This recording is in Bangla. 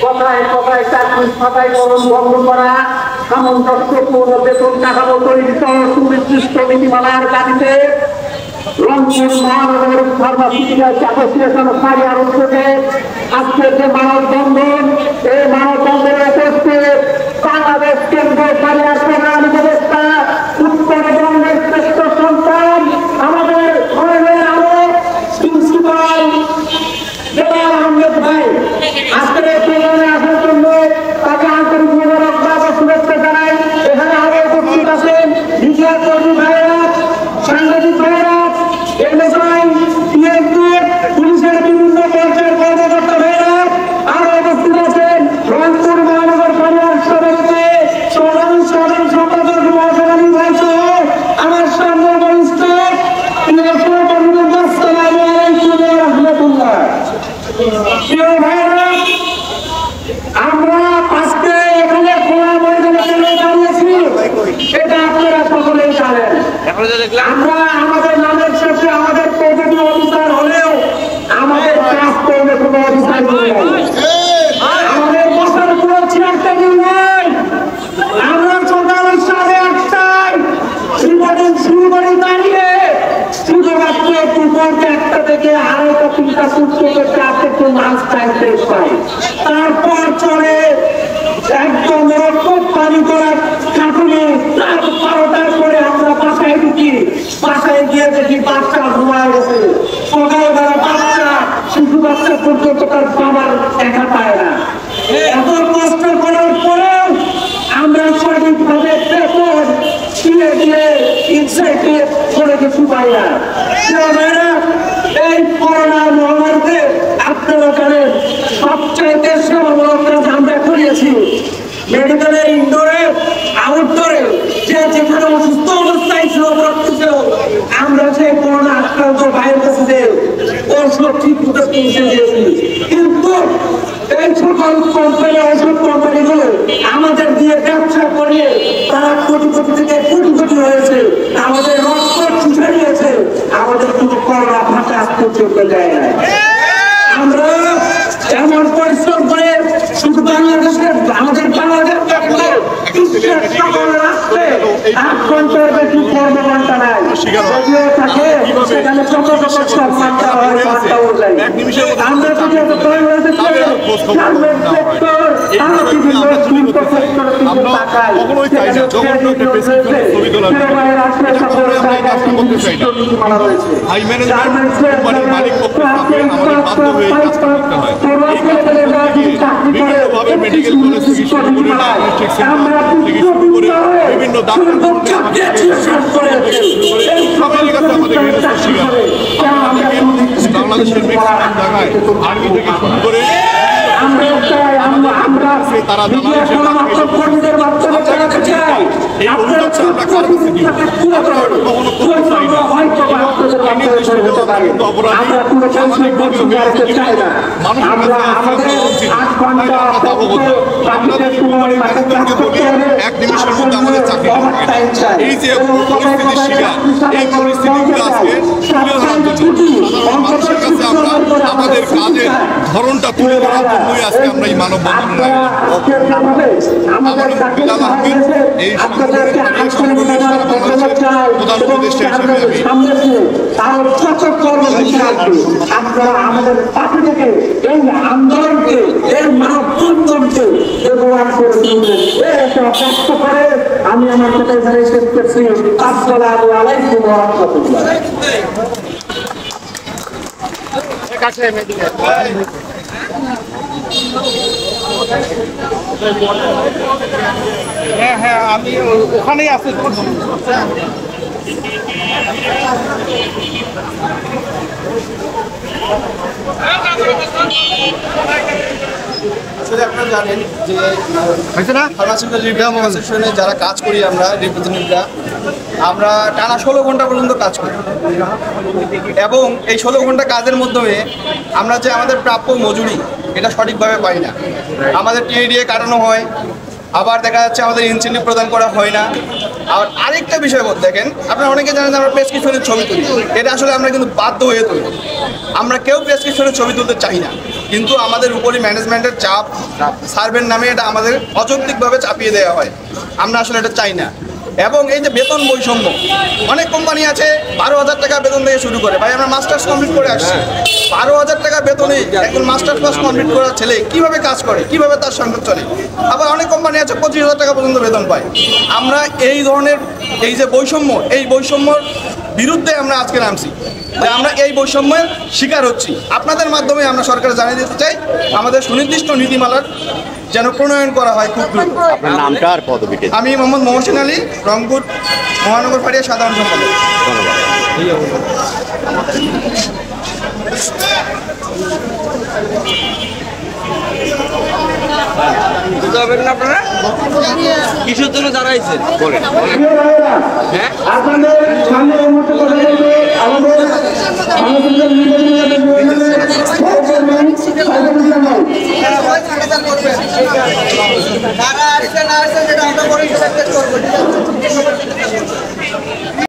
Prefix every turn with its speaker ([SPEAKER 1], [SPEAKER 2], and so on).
[SPEAKER 1] কথায় কথায় চাকরি ছাঁটাইকরণ বন্ধ করা, সামঞ্জস্যপূর্ণ বেতন কাঠামো তৈরি সহ সুনির্দিষ্ট নীতিমালার দাবিতে রংপুর মহানগর ফার্মাসিউটিক্যালস অ্যাসোসিয়েশন সারিয়ার উদ্যোগে আজকে যে মানববন্ধন, এই মানববন্ধনের উপস্থিত বাংলাদেশ কেন্দ্রীয় সারিয়ার প্রধান উপদেষ্টা, উত্তরবঙ্গের শ্রেষ্ঠ সন্তান, আমাদের ধর্মের আলোক প্রিন্সিপাল জেলার আহমেদ ভাই আজকের এই প্রোগ্রামে আসার জন্য তাকে আন্তরিক মোবারকবাদ ও শুভেচ্ছা জানাই। এখানে আরো উপস্থিত আছেন মিডিয়া কর্মী ভাইয়েরা, সাংবাদিক ভাইয়েরা, এনএসআই, টিএসপি, পুলিশের বিভিন্ন পর্যায়ের কর্মকর্তা ভাইয়েরা, আরো উপস্থিত আছেন রংপুর মহানগর পরিবার সমিতিতে সাধারণ সম্পাদক মহাসভাপতি ভাই সহ আমার সামনে বরিষ্ঠ আসসালামু আলাইকুম ওয়া রাহমাতুল্লাহ। প্রিয় ভাইরা, আমরা আজকে এখানে খোলা ময়দানে দাঁড়িয়েছি, এটা আপনারা সকলেই জানেন। আমরা আমাদের নামের শেষে আমাদের পজিটিভ অফিসার হলেও আমাদের কাজ করবে কোনো অফিসার নেই, আমাদের বসার কোনো চেয়ার টেবিল নেই। আমরা সকাল 8:30টায় শিলবাড়ি দাঁড়িয়ে শুধুমাত্র দুপুর 1টা থেকে 2:30-3টা পর্যন্ত একটু মাছ চাইতে পাই, তারপর চলে একদম রক্ত পানি করার কাটুনি। 12টার পরে আমরা বাসায় ঢুকি, বাসায় গিয়ে দেখি বাচ্চা ঘুমায় গেছে। সকালবেলা বাচ্চা, শিশু বাচ্চা পর্যন্ত তার বাবার দেখা পায় না। এত কষ্ট করার পরেও আমরা সঠিকভাবে বেতন দিয়ে দিয়ে ইনসাইটেড করে কিছু পাই না। এই করোনা মহামারীতে আপনারা জানেন সবচাইতে সেবামূলক কাজ আমরা করিয়েছি। মেডিকেলে, ইনডোরে, আউটডোরে যে যেখানে অসুস্থ অবস্থায় ছিল, আমরা সেই করোনা আক্রান্ত ভাইয়ের কাছে ওষুধ ঠিক মতো পৌঁছে দিয়েছি। কিন্তু এই সকল কোম্পানি, ওষুধ কোম্পানিগুলো আমাদের দিয়ে ব্যবসা করিয়ে তারা কোটি কোটি থেকে কোটি কোটি হয়েছে, আমাদের রক্ত চুষে নিয়েছে, আমাদের কোনো করোনা ভাষা পর্যন্ত দেয় না। আমরা এমন পরিশ্রম করে শুধু বাংলাদেশের, আমাদের বাংলাদেশ বিশ্বের সকল রাষ্ট্রে 8 ঘন্টার বেশি কর্মঘণ্টা নাই, যদিও থাকে সেখানে কত কত সম্মান দেওয়া হয়, ঘন্টা অনুযায়ী। আমরা যদি বাংলাদেশের গার্মেন্টস সেক্টর, বিভিন্ন শিল্প সেক্টর দিকে তাকাই, নীতিমালা রয়েছে।
[SPEAKER 2] মেডিকেল কলেজ থেকে শুরু করে ডায়াগনস্টিক সেন্টার থেকে শুরু করে বিভিন্ন ডাক্তার সবাই কাছে আমাদের শিকার। বাংলাদেশের ম্যাক্সিমাম জায়গায় আর্মি থেকে শুরু করে তারা এই অভিযোগটা আমরা কার কাছে দিব? কখনো করতে চাই না। কিন্তু অপরাধী সামাজিকভাবে মানুষের কাছে এক নিমিষের মধ্যে আমাদের চাকরি। এই যে পরিস্থিতির শিকার, এই পরিস্থিতিগুলো আজকে তুলে ধরার জন্য সাধারণ মানুষের কাছে আমরা আমাদের কাজের ধরনটা তুলে ধরার জন্যই আজকে আমরা এই মানববন্ধনের এই সংগঠনের প্রধান উপদেষ্টা হিসেবে
[SPEAKER 1] আমাদের পাশে থেকে এই আন্দোলনকে, এই মানববন্ধনকে ব্যবহার করে কষ্ট করে আমি আমার কথা শেষ করছি। আসসালামু আলাইকুম ওয়া রাহমাতুল্লাহ।
[SPEAKER 3] হ্যাঁ হ্যাঁ, আমি ওখানেই আছি।
[SPEAKER 4] আসলে আপনারা জানেন যে ফার্মাসিউটিক্যাল রিফর্ম অ্যাসোসিয়েশনে যারা কাজ করি আমরা রিপ্রেজেন্টেটিভরা, আমরা টানা 16 ঘন্টা পর্যন্ত কাজ করি এবং এই 16 ঘন্টা কাজের মাধ্যমে আমরা যে আমাদের প্রাপ্য মজুরি এটা সঠিকভাবে পাই না। আমাদের টিএডিএ কাটানো হয়, আবার দেখা যাচ্ছে আমাদের ইনসেন্টিভ প্রদান করা হয় না। আর আরেকটা বিষয় দেখেন, আপনারা অনেকে জানেন যে আমরা প্রেসক্রিপশনের ছবি তুলি, এটা আসলে আমরা কিন্তু বাধ্য হয়ে তুলি। আমরা কেউ প্রেসক্রিপশনের ছবি তুলতে চাই না। কিন্তু আমাদের উপরই ম্যানেজমেন্টের চাপ সার্ভের নামে এটা আমাদের অযৌক্তিকভাবে চাপিয়ে দেওয়া হয়। আমরা আসলে এটা চাই না। এবং এই যে বেতন বৈষম্য, অনেক কোম্পানি আছে 12,000 টাকা বেতন থেকে শুরু করে। ভাই আমরা মাস্টার্স কমপ্লিট করে আসছি, 12,000 টাকা বেতনে একজন মাস্টার্স পাস কমপ্লিট করা ছেলে কিভাবে কাজ করে, কিভাবে তার সংসার চলে। আবার অনেক কোম্পানি আছে 25,000 টাকা পর্যন্ত বেতন পায়। আমরা এই ধরনের এই যে বৈষম্য, এই বৈষম্যর বিরুদ্ধে আমরা আজকে নামছি। যে আমরা এই বৈষম্যের শিকার হচ্ছি। আপনাদের মাধ্যমে আমরা সরকার জানিয়ে দিতে চাই আমাদের সুনির্দিষ্ট নীতিমালার যেন প্রণয়ন করা হয় খুব দ্রুত।
[SPEAKER 5] আপনার নামটা আর পদবিকে
[SPEAKER 4] আমি মোহাম্মদ মহসিন আলী, রংপুর মহানগর ফাঁড়িয়া সাধারণ সম্পাদক।
[SPEAKER 3] আপনারা কিসের জন্য দাঁড়াইছেন বলেন?
[SPEAKER 1] প্রিয় ভাইয়েরা, আপনাদের সামনে এই মুহূর্তে কথা বলবে আমাদের সাংগঠনিক
[SPEAKER 4] যারা আসছে না আসছে সেটা আমরা পরে করবো।